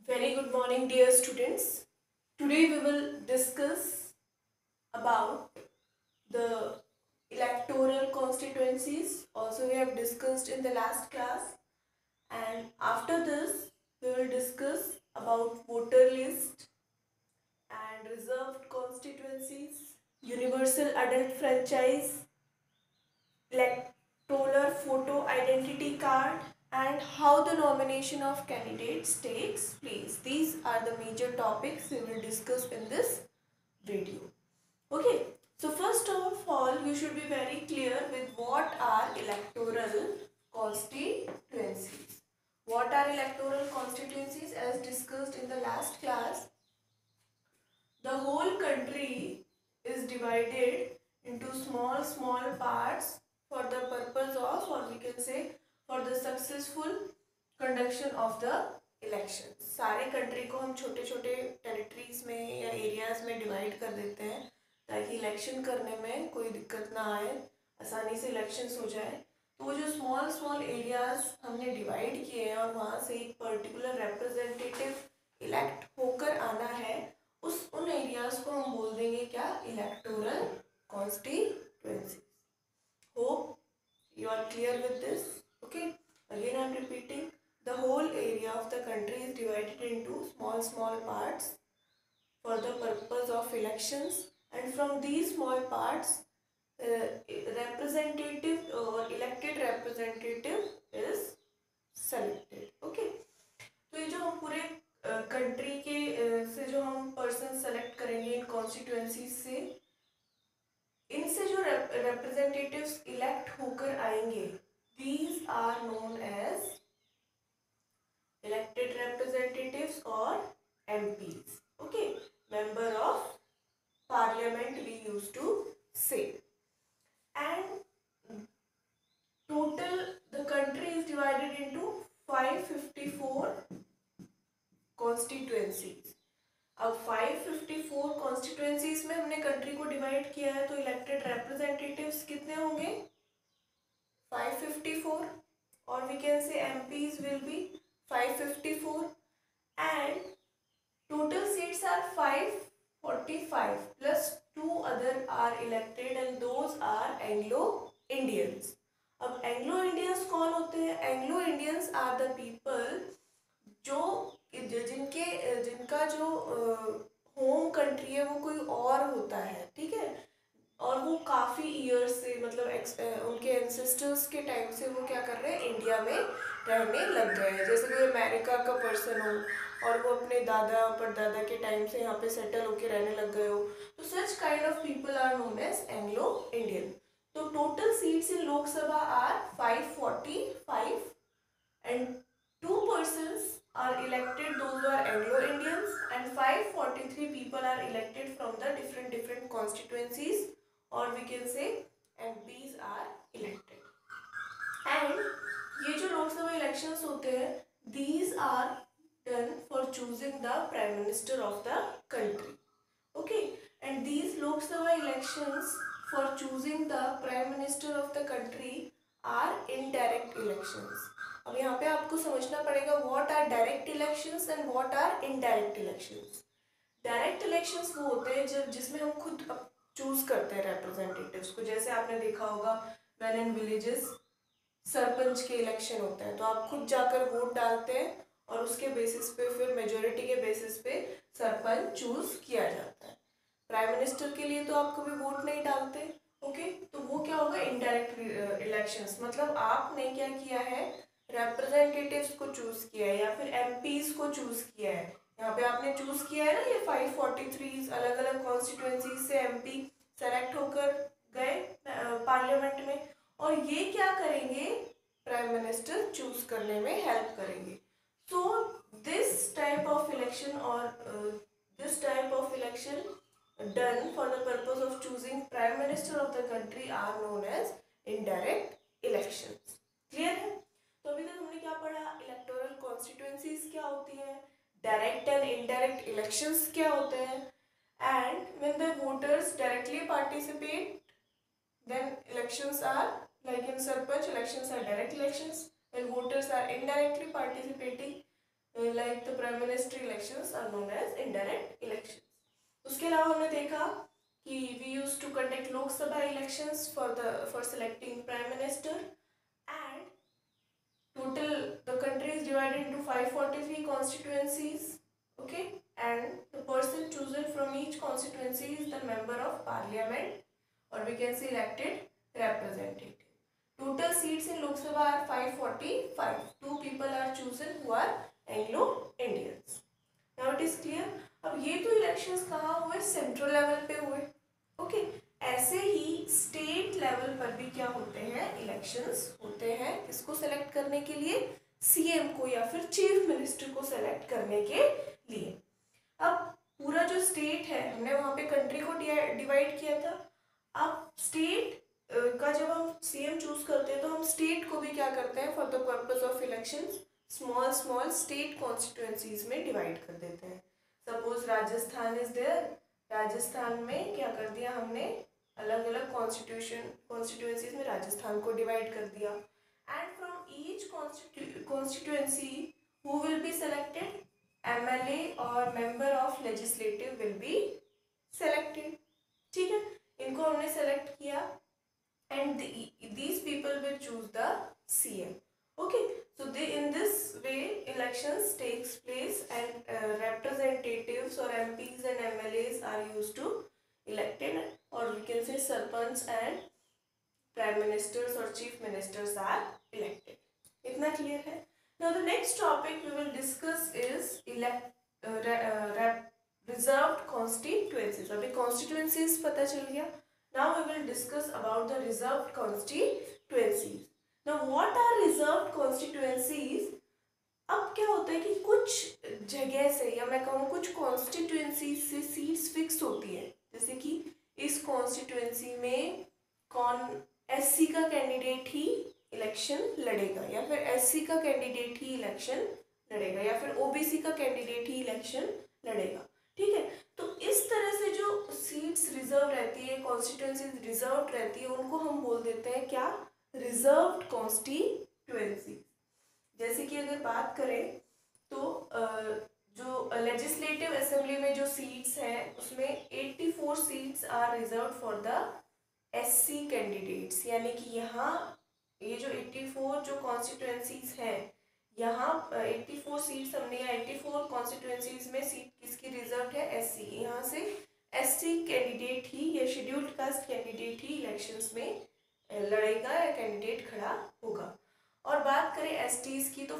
Very good morning, dear students. Today we will discuss about the electoral constituencies. Also, we have discussed in the last class, and after this, we will discuss about voter list and reserved constituencies, universal adult franchise, electoral photo identity card, and how the nomination of candidates takes place. These are the major topics we will discuss in this video. Okay, so first of all, you should be very clear with what are electoral constituencies. What are electoral constituencies? As discussed in the last class, the whole country is divided into small parts for the purpose of, or we can say for the successful conduction of the election. सारे country को हम छोटे छोटे territories में या areas में divide कर देते हैं ताकि इलेक्शन करने में कोई दिक्कत ना आए, आसानी से इलेक्शंस हो जाए. तो वो जो स्मॉल स्मॉल एरियाज हमने डिवाइड किए हैं और वहाँ से एक पर्टिकुलर रिप्रेजेंटेटिव इलेक्ट होकर आना है, उन एरियाज को हम बोल देंगे क्या? Electoral constituency. Hope you are clear with this. Okay, again I am repeating, the whole area of the country is divided into small parts for the purpose of elections, and from these small parts representative or elected representative is selected. Okay, तो ये जो हम पूरे country के से जो हम person select करेंगे इन कॉन्स्टिट्यूएंसी से, इनसे जो representatives इलेक्ट होकर आएंगे, these are known as elected representatives or MPs. Okay, member of parliament we used to say. And total the country is divided into 554 constituencies. अब 554 कॉन्स्टिट्यूएंसीज में हमने कंट्री को डिवाइड किया है, तो इलेक्टेड रिप्रेजेंटेटिव्स कितने होंगे? 554, और we can say MPs will be 554, and total seats are 545 plus 2 other are elected and those are Anglo Indians. अब एंग्लो इंडियंस कौन होते हैं? Anglo Indians are the people जो जिनका जो होम कंट्री है वो कोई और होता है, ठीक है, और वो काफ़ी ईयर्स से, मतलब उनके एंसेस्टर्स के टाइम से वो क्या कर रहे हैं? इंडिया में रहने लग गए हैं. जैसे कोई अमेरिका का पर्सन हो और वो अपने दादा परदादा के टाइम से यहाँ पे सेटल होके रहने लग गए हो, तो such kind of people are known as Anglo Indian. तो total seats in Lok Sabha are 545 and 2 persons are elected, those who are Anglo-Indians, and 543 people are elected from the different constituencies, or we can say MPs are elected. And ये जो Lok Sabha elections होते हैं, these are done for choosing the prime minister of the country. Okay, and these Lok Sabha elections for choosing the prime minister of the country are indirect elections. अब यहाँ पे आपको समझना पड़ेगा what are direct elections and what are indirect elections. Direct elections वो होते हैं जब जिसमें हम खुद चूज करते हैं रिप्रेजेंटेटिव्स को. जैसे आपने देखा होगा व्हेन इन विलेजेस सरपंच के इलेक्शन होते हैं, तो आप खुद जाकर वोट डालते हैं और उसके बेसिस पे फिर मेजोरिटी के बेसिस पे सरपंच चूज किया जाता है. प्राइम मिनिस्टर के लिए तो आप कभी वोट नहीं डालते. ओके, तो वो क्या होगा? Indirect elections. मतलब आपने क्या किया है? रिप्रेजेंटेटिव्स को चूज किया है या फिर एमपीज को चूज किया है. यहाँ पे आपने चूज किया है ना, ये 543 अलग अलग कॉन्स्टिट्यूएंसी से एमपी सेलेक्ट होकर गए पार्लियामेंट में, और ये क्या करेंगे? प्राइम मिनिस्टर चूज करने में हेल्प करेंगे. So this type of election done for the purpose of choosing prime minister of the country are known as indirect elections. Clear है? तो अभी तक हमने क्या पढ़ा? इलेक्टोरल कॉन्स्टिट्यूएंसीज क्या होती है, डायरेक्ट एंड इनडायरेक्ट इलेक्शंस क्या होते हैं, and when the voters directly participate then elections are, like in sarpanch elections are direct elections, when voters are indirectly participating like the prime minister elections are known as indirect elections. उसके अलावा हमने देखा कि we used to conduct Lok Sabha elections for selecting prime minister, and total the country is divided into 543 constituencies. Okay, and the person chosen from each constituency is the member of parliament, or we can say elected representative. Total seats in Lok Sabha are 545. Two people are chosen who are Anglo-Indians. Now it is clear. अब ये तो elections कहाँ हुए? Central level पे हुए. Okay, ऐसे ही state level पर भी क्या होते हैं? इलेक्शंस होते हैं. किसको सेलेक्ट करने के लिए? सीएम को या फिर चीफ मिनिस्टर को सेलेक्ट करने के लिए. अब पूरा जो स्टेट है, हमने वहाँ पे कंट्री को डिवाइड किया था. अब स्टेट का जब हम सीएम चूज करते हैं तो हम स्टेट को भी क्या करते हैं? For the purpose of elections small state constituencies में डिवाइड कर देते हैं. Suppose Rajasthan is there. Rajasthan में क्या कर दिया हमने? अलग अलग कॉन्स्टिट्यूएंसीज में राजस्थान को डिवाइड कर दिया. And from each constituency who will be selected? MLA और member of legislative will be selected. ठीक है, इनको हमने सेलेक्ट किया and these people will choose the CM. Okay, so in this way elections takes place, and representatives or MPs and MLAs are used to elected, or we can say sarpanch and prime ministers or chief ministers are elected. इतना clear है? Now the next topic we will discuss is reserved constituencies. अभी constituencies पता चल गया. Now we will discuss about the reserved constituencies. Now what are reserved constituencies? अब क्या होता है कि कुछ जगह से, या मैं कहूँ कुछ कॉन्स्टिट्यूएंसी से सीट्स फिक्स होती है. जैसे कि इस कॉन्स्टिट्यूएंसी में कौन एससी का कैंडिडेट ही इलेक्शन लड़ेगा, या फिर एससी का कैंडिडेट ही इलेक्शन लड़ेगा, या फिर ओबीसी का कैंडिडेट ही इलेक्शन लड़ेगा. ठीक है, तो इस तरह से जो सीट्स रिजर्व रहती है, कॉन्स्टिट्यूएंसी रिजर्व रहती है, उनको हम बोल देते हैं क्या? Reserved constituency. जैसे कि अगर बात करें तो जो लेजिस्लेटिव असेंबली में जो सीट्स हैं उसमें 84 seats are reserve for the SC candidates. यानी कि यहाँ ये जो 84 जो कॉन्स्टिट्यूएंसीज हैं, यहाँ 84 सीट्स हमने, यहाँ 84 कॉन्स्टिट्यूएंसीज में सीट किसकी रिजर्व है? एससी. यहाँ से एससी कैंडिडेट ही या शेड्यूल्ड कास्ट कैंडिडेट ही इलेक्शंस में लड़ेगा या कैंडिडेट खड़ा होगा. और बात करें एसटीज की तो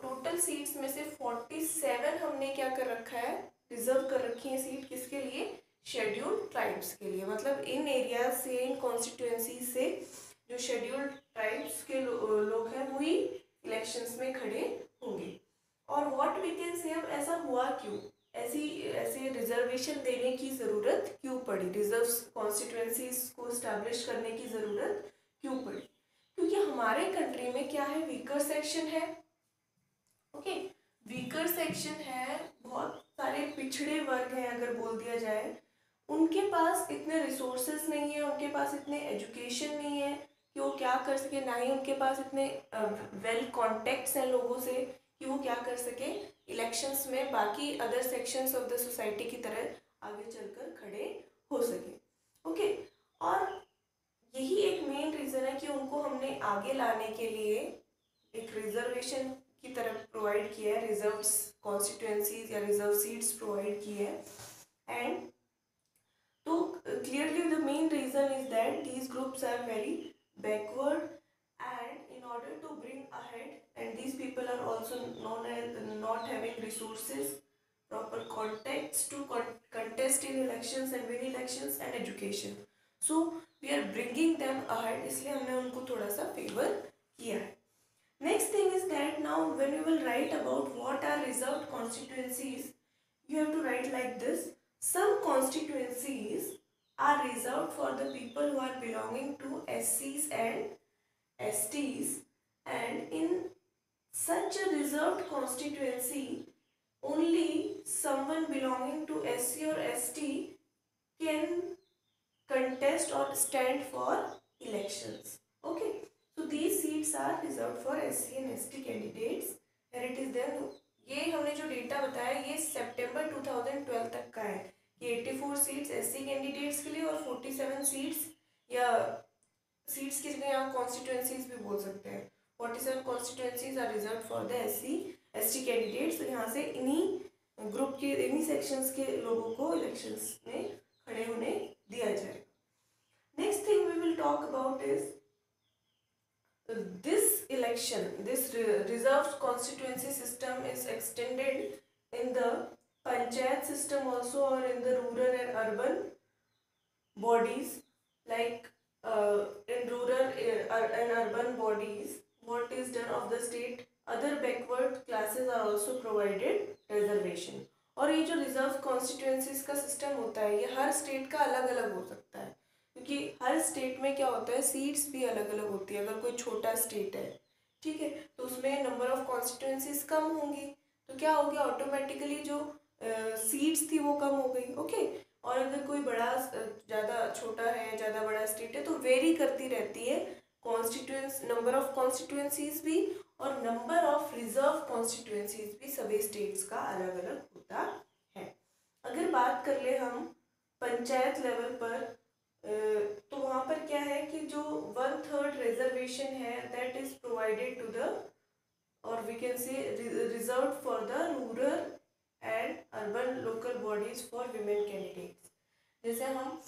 टोटल सीट्स में से 47 हमने क्या कर रखा है? रिजर्व कर रखी है सीट. किसके लिए? शेड्यूल्ड ट्राइब्स के लिए. मतलब इन एरिया से, इन कॉन्स्टिट्यूएंसी से जो शेड्यूल्ड ट्राइब्स के लोग हैं वही इलेक्शंस में खड़े होंगे. और व्हाट वी कैन से, अब ऐसा हुआ क्यों? ऐसे रिजर्वेशन देने की ज़रूरत क्यों पड़ी? रिजर्व कॉन्स्टिट्यूएंसीज को इस्टेब्लिश करने की ज़रूरत क्यों पड़ी? क्योंकि हमारे कंट्री में क्या है? वीकर सेक्शन है. ओके, वीकर सेक्शन है, बहुत सारे पिछड़े वर्ग हैं अगर बोल दिया जाए. उनके पास इतने रिसोर्सेज नहीं है, उनके पास इतने एजुकेशन नहीं है कि वो क्या कर सके, ना ही उनके पास इतने वेल कॉन्टेक्ट्स हैं लोगों से कि वो क्या कर सके, इलेक्शंस में बाकी other sections of the society की तरह आगे चलकर खड़े हो सके. ओके, और यही एक मेन रीज़न है कि उनको हमने आगे लाने के लिए एक रिजर्वेशन की तरफ प्रोवाइड किया है, रिजर्व कॉन्स्टिट्यूएंसीज या रिजर्व सीट्स प्रोवाइड की है. एंड तो clearly the main reason is that these groups are very backward, and in order to bring ahead, and these people are also known as not having resources, proper contacts to contest in elections and win elections, and education. So we are bringing them ahead, इसलिए हमने उनको थोड़ा सा favor किया है. Next thing is that now when you will write about what are reserved constituencies, you have to write like this. Some constituencies are reserved for the people who are belonging to SCs and STs, and in such a reserved constituency only someone belonging to SC or ST can contest or stand for elections. Okay, so these seats are reserved for SC and ST candidates, and it is then ये हमने 554 seats SC candidates के लिए और 47 seats या seats की जगह यहाँ constituencies भी बोल सकते हैं। 47 constituencies are reserve for the SC ST candidates. तो यहाँ से इन्हीं ग्रुप के इन्हीं सेक्शंस के लोगों को इलेक्शंस में खड़े होने दिया जाएगा। Next thing we will talk about is this election, this reserved constituency system is extended in the panchayat system also, or in the rural and urban bodies. Like in rural and urban bodies, what is done of the state, other backward classes are also provided reservation. और ये जो reserve constituencies का system होता है ये हर state का अलग अलग हो सकता है, क्योंकि हर स्टेट में क्या होता है सीट्स भी अलग अलग होती है। अगर कोई छोटा स्टेट है, ठीक है, तो उसमें नंबर ऑफ कॉन्स्टिट्यूएंसीज कम होंगी, तो क्या हो गया ऑटोमेटिकली जो सीट्स थी वो कम हो गई। ओके, और अगर कोई बड़ा ज़्यादा छोटा है ज़्यादा बड़ा स्टेट है तो वेरी करती रहती है कॉन्स्टिट्यूएंस नंबर ऑफ कॉन्स्टिट्यूएंसीज भी और नंबर ऑफ रिजर्व कॉन्स्टिट्यूएंसीज भी सभी स्टेट्स का अलग अलग होता है। अगर बात कर ले हम पंचायत लेवल पर, तो वहाँ पर क्या है कि जो 1/3 रिजर्वेशन है that is provided to the, और we can say reserve for the rural and urban local bodies for women candidates. जैसे हम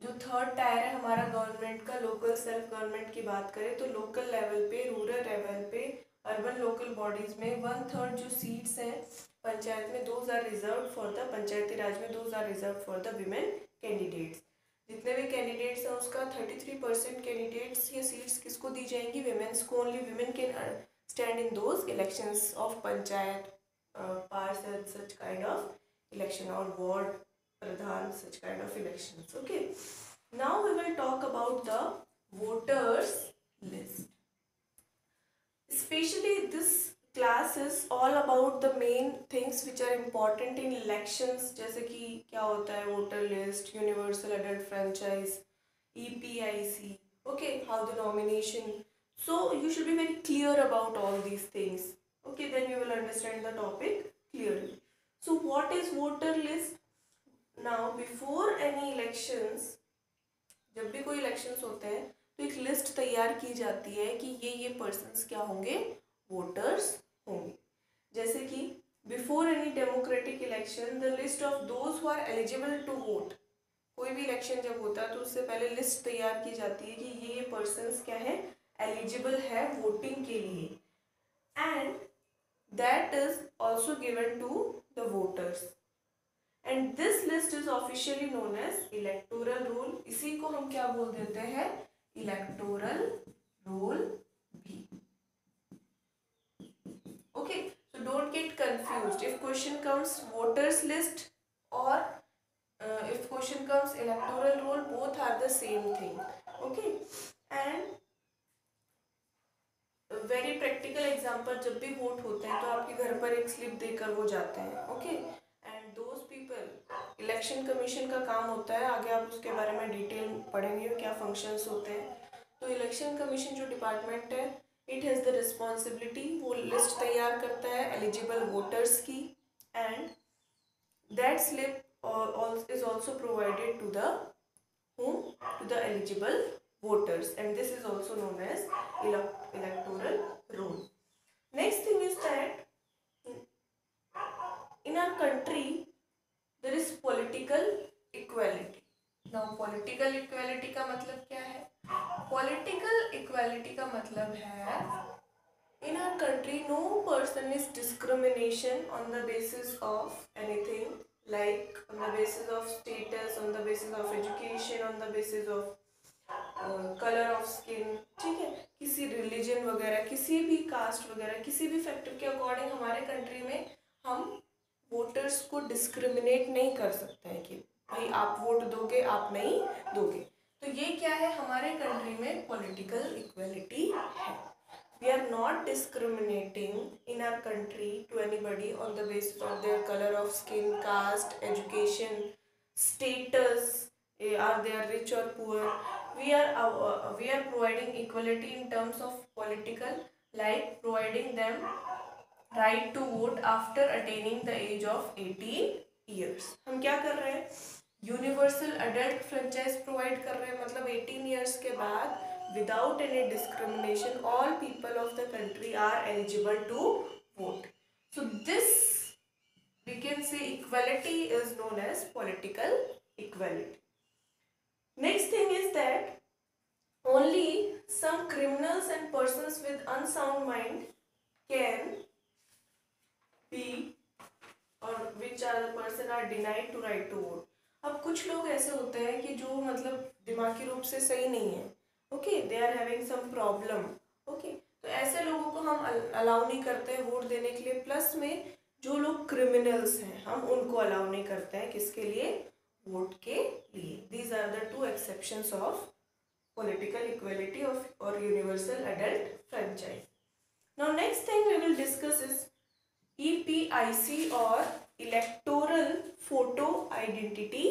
जो 3rd टायर है हमारा गवर्नमेंट का, लोकल सेल्फ गवर्नमेंट की बात करें तो लोकल लेवल पे, रूरल लेवल पे, अर्बन लोकल बॉडीज में 1/3 जो सीट्स हैं पंचायत में those are reserve for the, Panchayati Raj में those are reserve for the women candidates. जितने भी कैंडिडेट्स हैं उसका 33% कैंडिडेट्स या सीट्स किसको दी जाएंगी, विमेन्स को। Only women can stand in those elections of panchayat, पार्षद, सच काइंड ऑफ इलेक्शन, और वार्ड प्रधान, such kind of elections. Okay, now we will talk about the voters list. Especially this class is all about the main things which are important in elections, जैसे कि क्या होता है voter list, universal adult franchise, EPIC, okay, how the nomination. So you should be very clear about all these things. Okay, then you will understand the topic clearly. So what is voter list? Now before any elections, जब भी कोई elections होते हैं तो एक list तैयार की जाती है कि ये पर्सन्स क्या होंगे, वोटर्स होंगे। जैसे कि before any democratic election the list of those who are eligible to vote. कोई भी इलेक्शन जब होता है तो उससे पहले लिस्ट तैयार की जाती है कि ये पर्सन्स क्या है, एलिजिबल है वोटिंग के लिए, and that is also given to the voters, and this list is officially known as electoral roll. इसी को हम क्या बोल देते हैं, इलेक्टोरल रोल भी। Okay, so don't get confused if question comes voters list और if question comes electoral roll, both are the same thing. Okay, and very practical example, जब भी वोट होते हैं तो आपके घर पर एक स्लिप देकर वो जाते हैं। Okay, and those people, election commission का काम होता है, आगे आप उसके बारे में डिटेल पढ़ेंगे क्या फंक्शंस होते हैं। तो इलेक्शन कमीशन जो डिपार्टमेंट है, इट हैज़ द रिस्पॉन्सिबिलिटी, वो लिस्ट तैयार करता है एलिजिबल वोटर्स की, and that slip is also provided to the whom, to the eligible voters, and this is also known as electoral roll. Next thing is that in our country there is political equality. Now political equality का मतलब क्या है, political equality का मतलब है in our country no person is discrimination on the basis of anything, like on the basis of status, on the basis of education, on the basis of colour of skin, ठीक है, किसी religion वगैरह, किसी भी cast वगैरह, किसी भी factor के अकॉर्डिंग हमारे कंट्री में हम वोटर्स को डिस्क्रिमिनेट नहीं कर सकते हैं कि भाई आप वोट दोगे आप नहीं दोगे। तो ये क्या है, हमारे कंट्री में पॉलिटिकल इक्वलिटी है। We are not discriminating in our country to anybody on the basis of their color of skin, caste, education, status, are they rich or poor. We are providing equality in terms of political, like providing them right to vote after attaining the age of 18 years. हम क्या कर रहे हैं, universal adult franchise provide कर रहे हैं, मतलब 18 years के बाद without any discrimination all people of the country are eligible to vote. So this we can say equality is known as political equality. Next thing is that only some criminals and persons with unsound mind can be or which are the person are denied to right to vote. अब कुछ लोग ऐसे होते हैं कि जो मतलब दिमागी रूप से सही नहीं है, okay, they are having some problem, okay, तो ऐसे लोगों को हम अलाउ नहीं करते हैं वोट देने के लिए. प्लस में जो लोग क्रिमिनल्स हैं हम उनको अलाउ नहीं करते हैं, किसके लिए, वोट के लिए. These are the two exceptions of political equality of or universal adult franchise. Now next thing we will discuss is EPIC or electoral photo identity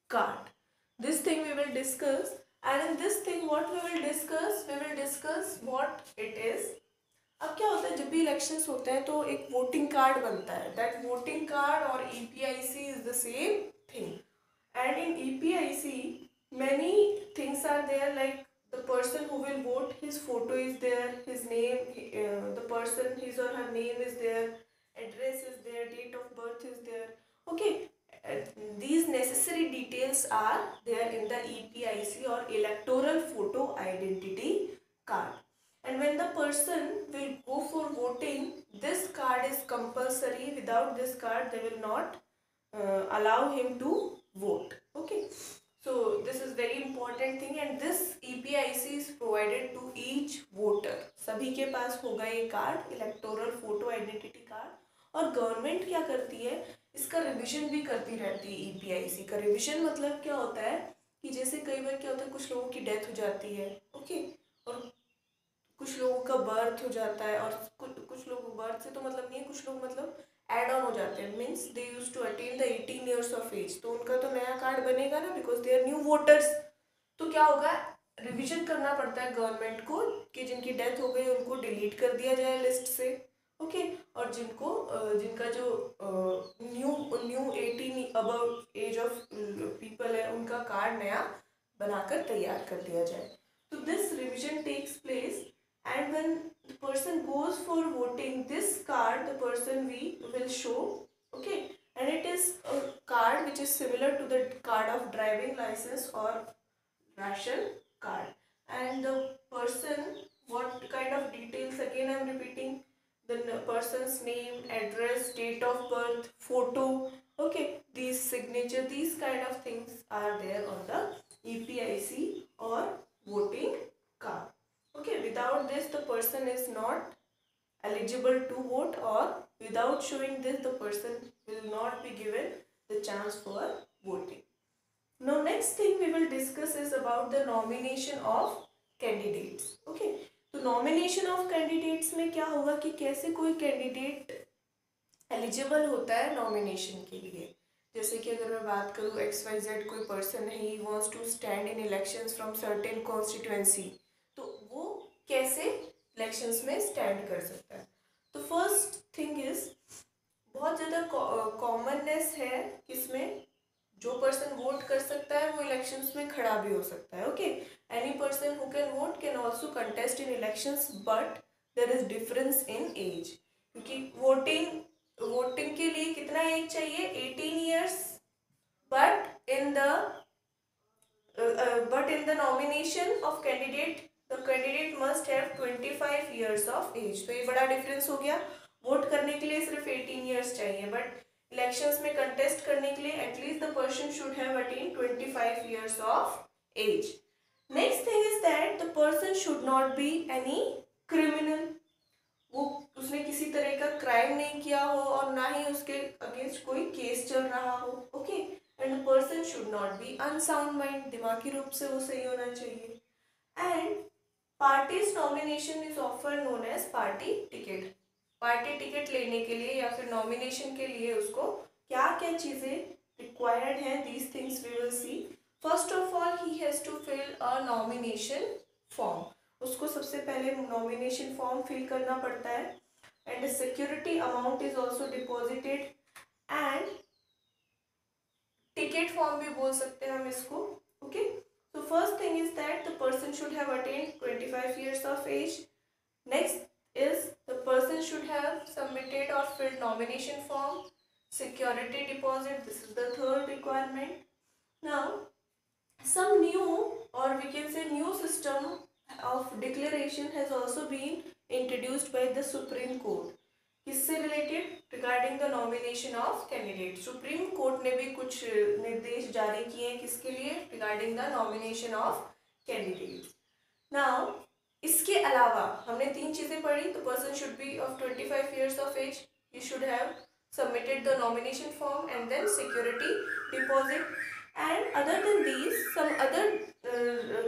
card. This thing we will discuss, and in this thing what we will discuss what it is. अब क्या होता है, जब भी elections होते हैं तो एक वोटिंग कार्ड बनता है. दैट वोटिंग कार्ड और EPIC is the same thing. And in EPIC many things are there, like the person who will vote, his photo is there, his name, the person, his or her name is there, address is there, date of birth is there, okay. These necessary details are there in the EPIC or electoral photo identity card. And when the person will go for voting, this card is compulsory. Without this card they will not allow him to vote, okay. So this is very important thing, and this EPIC is provided to each voter. सभी के पास होगा ये card, electoral photo identity card. और government क्या करती है, इसका revision भी करती रहती है. EPIC का रिवीजन मतलब क्या होता है कि जैसे कई बार क्या होता है, कुछ लोगों की डेथ हो जाती है, ओके, और कुछ लोगों का बर्थ हो जाता है, और कुछ लोग बर्थ से तो मतलब नहीं है, कुछ लोग मतलब एड ऑन हो जाते हैं, means they use to attain the 18 years of age, तो उनका तो नया कार्ड बनेगा ना, because they are new voters. तो क्या होगा, रिवीजन करना पड़ता है गवर्नमेंट को कि जिनकी डेथ हो गई उनको डिलीट कर दिया जाए लिस्ट से, ओके, और जिनका जो new new 18 above age of people है उनका कार्ड नया बनाकर तैयार कर दिया जाए. तो this revision takes place, and when the person goes for voting, this card the person will show, okay, and it is a card which is similar to the card of driving license or ration card. And the person, what kind of details, again I am repeating, the person's name, address, date of birth, photo, okay, these signature, these kind of things are there on the EPIC or voting card. Okay, without this the person is not eligible to vote, or without showing this the person will not be given the chance for voting. Now next thing we will discuss is about the nomination of candidates. Okay, तो nomination of candidates में क्या होगा कि कैसे कोई candidate eligible होता है nomination के लिए. जैसे कि अगर मैं बात करूँ XYZ कोई person है, he wants to stand in elections from certain constituency, तो वो कैसे इलेक्शंस में स्टैंड कर सकता है. तो फर्स्ट थिंग इज, बहुत ज़्यादा कॉमननेस है किसमें, जो पर्सन वोट कर सकता है वो इलेक्शंस में खड़ा भी हो सकता है, okay. Any person who can vote can also contest in elections, but there is difference in age, क्योंकि वोटिंग के लिए कितना एज चाहिए, 18 years, but in the nomination of candidate the candidate must have 25 years of age. तो ये बड़ा difference हो गया. वोट करने के लिए सिर्फ 18 years चाहिए, बट इलेक्शंस में कंटेस्ट करने के लिए at least the person should have attain 25 years of age. Next thing is that the person should not be any criminal. वो उसने किसी तरह का क्राइम नहीं किया हो और ना ही उसके अगेंस्ट कोई केस चल रहा हो, okay. And the person should not be unsound mind, दिमागी रूप से वो सही होना चाहिए. एंड पार्टीज नॉमिनेशन इज ऑफर known as party ticket. Party ticket लेने के लिए या फिर नॉमिनेशन के लिए उसको क्या क्या चीज़ें रिक्वायर्ड हैं, these things we will see. First of all he has to fill a nomination form. उसको सबसे पहले नॉमिनेशन फॉर्म फिल करना पड़ता है. And security amount is also deposited, and predicate form भी बोल सकते हैं हम इसको. Okay, so first thing is that the person should have attained 25 years of age. Next is the person should have submitted or filled nomination form, security deposit. This is the third requirement. Now some new, or we can say new system of declaration has also been introduced by the Supreme Court. किससे related? Regarding the nomination of candidate. Supreme court ने भी कुछ निर्देश जारी किए हैं किसके लिए? Regarding the nomination of candidate. Now इसके अलावा हमने 3 चीजें पढ़ी. The person should be of 25 years of age. He should have submitted the nomination form and then security deposit. And other than these, some other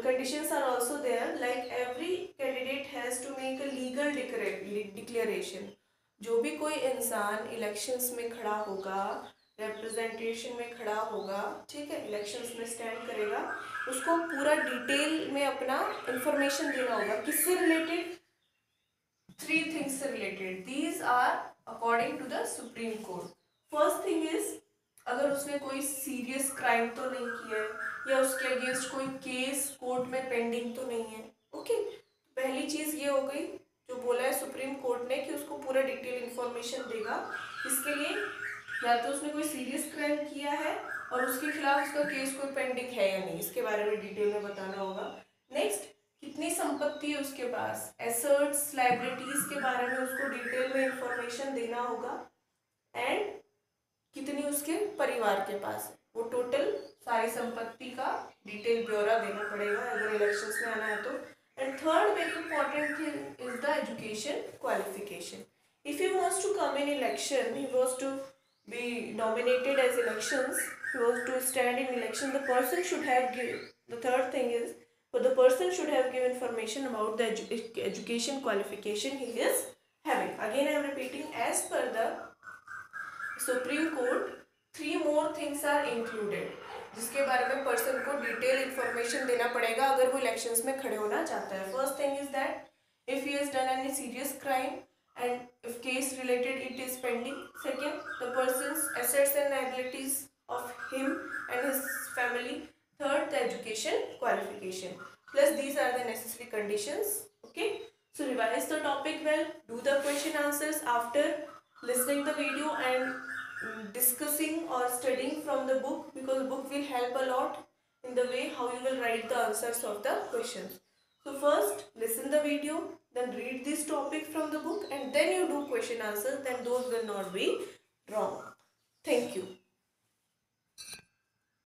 conditions are also there. Like every candidate has to make a legal declaration. जो भी कोई इंसान elections में खड़ा होगा, representation में खड़ा होगा, ठीक है, इलेक्शंस में स्टैंड करेगा, उसको पूरा डिटेल में अपना इंफॉर्मेशन देना होगा. किससे रिलेटेड? 3 थिंग्स से related. These are according to the supreme court. First thing is, अगर उसने कोई सीरियस क्राइम तो नहीं किया है या उसके अगेंस्ट कोई केस कोर्ट में पेंडिंग तो नहीं है. ओके, पहली चीज ये हो गई जो बोला है सुप्रीम कोर्ट ने कि उसको पूरा डिटेल इन्फॉर्मेशन देगा. इसके लिए या तो उसने कोई सीरियस क्राइम किया है और उसके खिलाफ उसका केस कोई पेंडिंग है या नहीं, इसके बारे में डिटेल में बताना होगा. नेक्स्ट, कितनी संपत्ति है उसके पास, एसेट्स, लायबिलिटीज के बारे में उसको डिटेल में इंफॉर्मेशन देना होगा. एंड कितनी उसके परिवार के पास है, वो टोटल सारी संपत्ति का डिटेल ब्यौरा देना पड़ेगा अगर इलेक्शंस में आना है तो. And third very important thing is the education qualification. If he wants to come in election, he wants to be nominated as elections, he wants to stand in election, the person should have give, the third thing is, but the person should have given information about the education qualification he is having. Again I am repeating, as per the Supreme Court, 3 more things are included जिसके बारे में person को detail information देना पड़ेगा अगर वो elections में खड़े होना चाहता है. First thing is that if he has done any serious crime and if case related it is pending. Second, the persons assets and liabilities of him and his family. Third, the education qualification. Plus these are the necessary conditions. Okay, so revise the topic well, do the question answers after listening the video and discussing or studying from the book, because book will help a lot in the way how you will write the answers of the questions. So first listen the video, then read this topic from the book, and then you do question answers, then those will not be wrong.